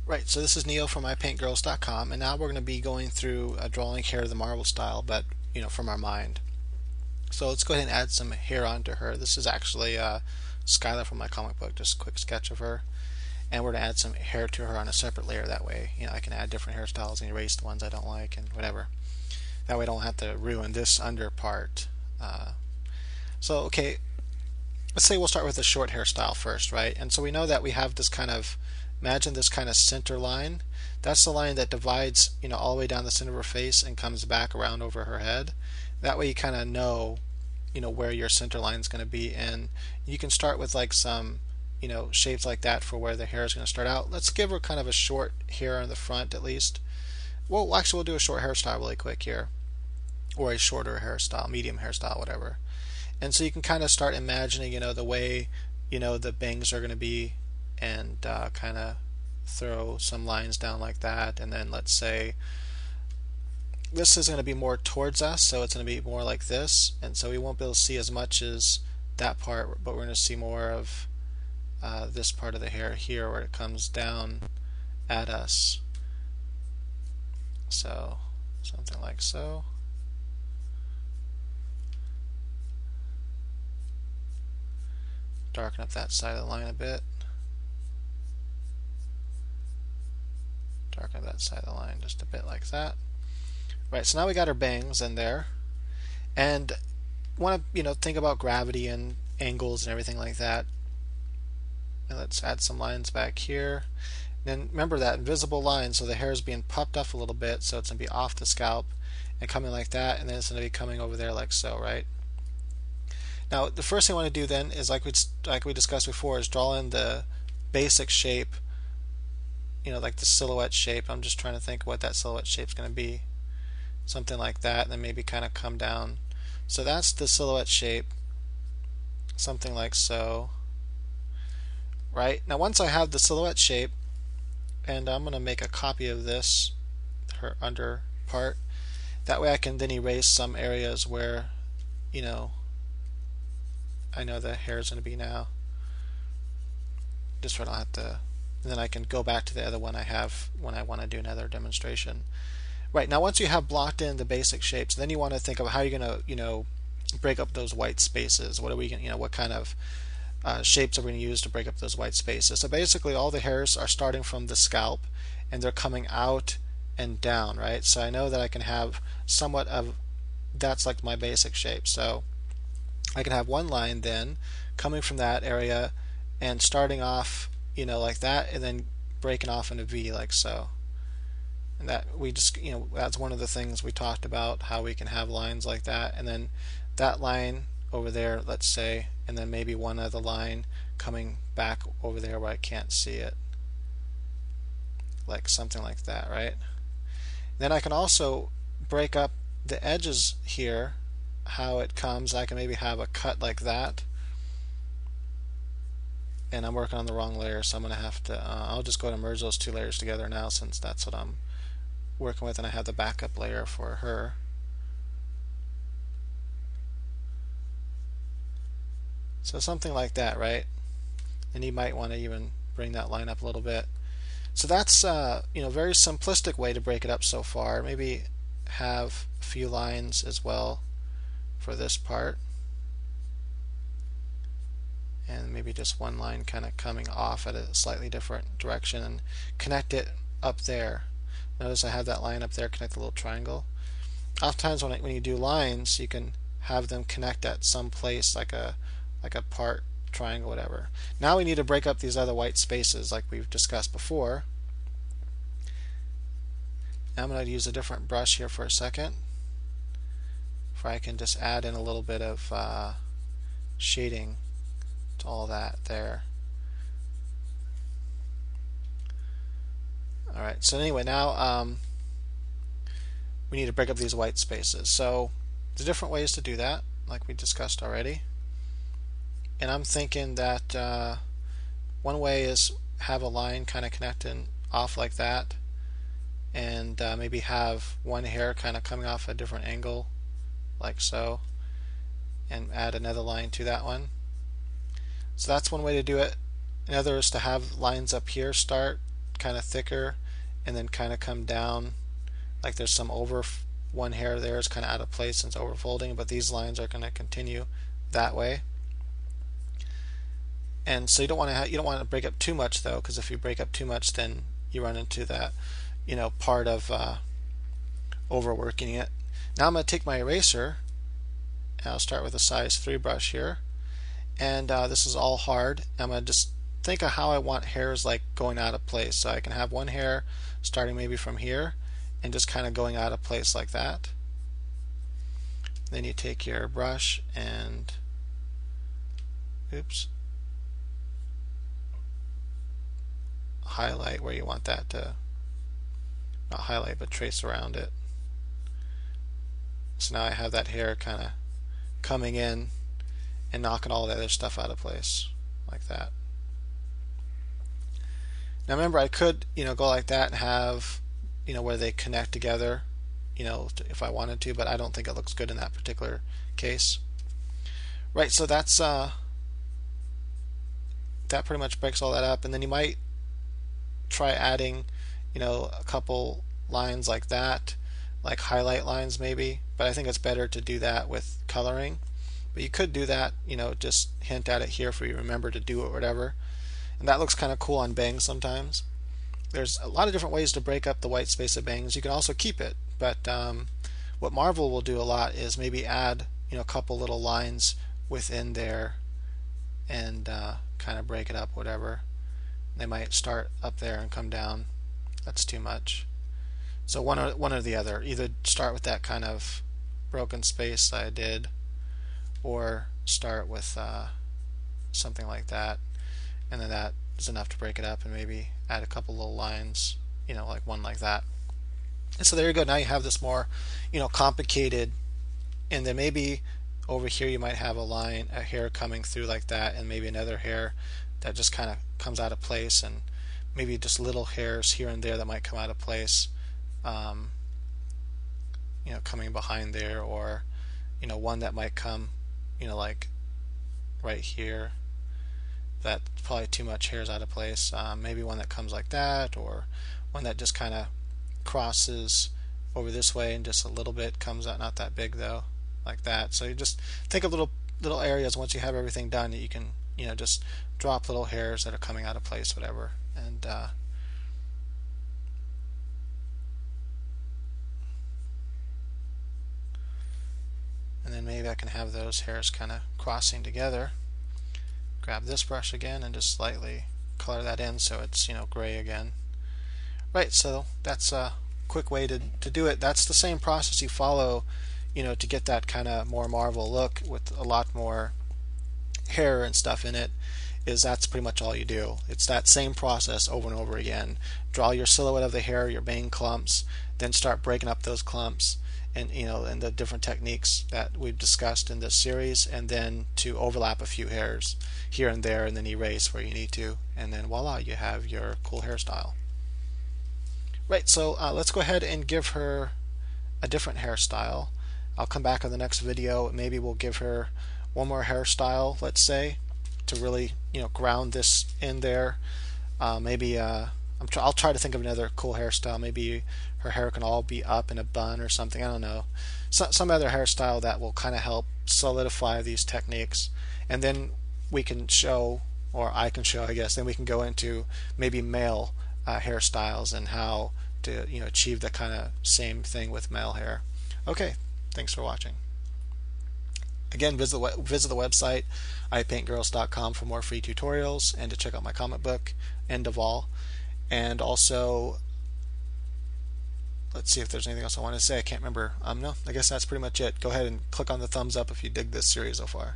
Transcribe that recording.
Right, so this is Neil from mypaintgirls.com, and now we're going to be going through drawing hair the Marvel style, but from our mind. So let's go ahead and add some hair onto her. This is actually Skylar from my comic book, just a quick sketch of her. And we're going to add some hair to her on a separate layer. That way, I can add different hairstyles and erase the ones I don't like and whatever. That way I don't have to ruin this under part. Okay, let's say we'll start with a short hairstyle first, right? And so we know that we have this kind of, imagine this kind of center line. That's the line that divides, all the way down the center of her face and comes back around over her head. That way you kind of know, where your center line is going to be, and you can start with like some, shapes like that for where the hair is going to start out. Let's give her kind of a short hair in the front at least. Well, actually, we'll do a short hairstyle really quick here, or a shorter hairstyle, medium hairstyle, whatever. And so you can kind of start imagining, the way, the bangs are going to be, and kind of throw some lines down like that. And then let's say this is going to be more towards us, so it's going to be more like this, and so we won't be able to see as much as that part, but we're going to see more of this part of the hair here where it comes down at us. So something like so. Darken up that side of the line a bit. Darken up that side of the line just a bit like that. Right, so now we got our bangs in there, and want to think about gravity and angles and everything like that. And let's add some lines back here. And then remember that invisible line, so the hair is being puffed up a little bit, so it's going to be off the scalp and coming like that, and then it's going to be coming over there like so, right? Now the first thing I want to do then is like we discussed before, is draw in the basic shape, like the silhouette shape. I'm just trying to think what that silhouette shape is going to be. Something like that, and then maybe kind of come down. So that's the silhouette shape, something like so. Right, now once I have the silhouette shape, and I'm going to make a copy of this, her under part, that way I can then erase some areas where I know the hair is going to be now, just so I don't have to, and then I can go back to the other one I have when I want to do another demonstration. Right, now once you have blocked in the basic shapes, then you want to think of how you're going to, break up those white spaces. What are we going, what kind of shapes are we going to use to break up those white spaces? So basically, all the hairs are starting from the scalp, and they're coming out and down, right? So I know that I can have somewhat of, that's like my basic shape. So I can have one line then coming from that area and starting off, like that, and then breaking off in a V like so. And that we just, that's one of the things we talked about, how we can have lines like that, and then that line over there, let's say, and then maybe one other line coming back over there where I can't see it, like something like that, right? Then I can also break up the edges here, how it comes. I can maybe have a cut like that, and I'm working on the wrong layer, so I'm going to have to, I'll just go ahead and merge those two layers together now, since that's what I'm working with, and I have the backup layer for her. So something like that, right? And you might want to even bring that line up a little bit. So that's very simplistic way to break it up so far. Maybe have a few lines as well for this part, and maybe just one line kind of coming off at a slightly different direction and connect it up there. Notice I have that line up there, connect the little triangle. Oftentimes when you do lines, you can have them connect at some place, like a part triangle, whatever. Now we need to break up these other white spaces like we've discussed before. I'm going to use a different brush here for a second, where I can just add in a little bit of shading to all that there. Alright, so anyway, now we need to break up these white spaces. So there's different ways to do that, like we discussed already. And I'm thinking that one way is have a line kind of connecting off like that, and maybe have one hair kind of coming off a different angle, like so, and add another line to that one. So that's one way to do it. Another is to have lines up here start kind of thicker and then kind of come down, like there's some over one hair there is kind of out of place and it's over folding, but these lines are going to continue that way. And so you don't want to break up too much though, because if you break up too much, then you run into that part of overworking it. Now I'm going to take my eraser and I'll start with a size 3 brush here, and this is all hard. I'm going to just think of how I want hairs like going out of place. So I can have one hair starting maybe from here and just kind of going out of place like that. Then you take your brush and highlight where you want that to, not highlight but trace around it. So now I have that hair kind of coming in and knocking all the other stuff out of place like that. Now remember, I could go like that and have where they connect together if I wanted to, but I don't think it looks good in that particular case. Right, so that's that pretty much breaks all that up, and then you might try adding a couple lines like that, like highlight lines maybe, but I think it's better to do that with coloring. But you could do that, just hint at it here for you remember to do it or whatever, and that looks kind of cool on bangs sometimes. There's a lot of different ways to break up the white space of bangs. You can also keep it, but what Marvel will do a lot is maybe add a couple little lines within there and kind of break it up, whatever. They might start up there and come down. That's too much. So one or the other. Either start with that kind of broken space that I did, or start with something like that, and then that is enough to break it up, and maybe add a couple little lines, like one like that. And so there you go. Now you have this more complicated, and then maybe over here you might have a hair coming through like that, and maybe another hair that just kind of comes out of place, and maybe just little hairs here and there that might come out of place, coming behind there, or one that might come like right here. That's probably too much hairs out of place. Maybe one that comes like that, or one that just kind of crosses over this way and just a little bit comes out, not that big though, like that. So you just think of little areas. Once you have everything done, you can just drop little hairs that are coming out of place, whatever, and then maybe I can have those hairs kind of crossing together. Grab this brush again and just slightly color that in so it's gray again. Right, so that's a quick way to do it. That's the same process you follow to get that kind of more Marvel look with a lot more hair and stuff in it. That's pretty much all you do. It's that same process over and over again. Draw your silhouette of the hair, your bang clumps, then start breaking up those clumps, and and the different techniques that we've discussed in this series, and then to overlap a few hairs here and there, and then erase where you need to, and then voila, you have your cool hairstyle. Right, so let's go ahead and give her a different hairstyle. I'll come back on the next video. Maybe we'll give her one more hairstyle, let's say, to really ground this in there. Maybe I'll try to think of another cool hairstyle. Maybe her hair can all be up in a bun or something. I don't know. Some other hairstyle that will kind of help solidify these techniques. And then we can show, or I can show, I guess, then we can go into maybe male hairstyles and how to achieve the kind of same thing with male hair. Okay, thanks for watching. Again, visit the website ipaintgirls.com for more free tutorials and to check out my comic book, End of All. And also, let's see if there's anything else I want to say. I can't remember. No, I guess that's pretty much it. Go ahead and click on the thumbs up if you dig this series so far.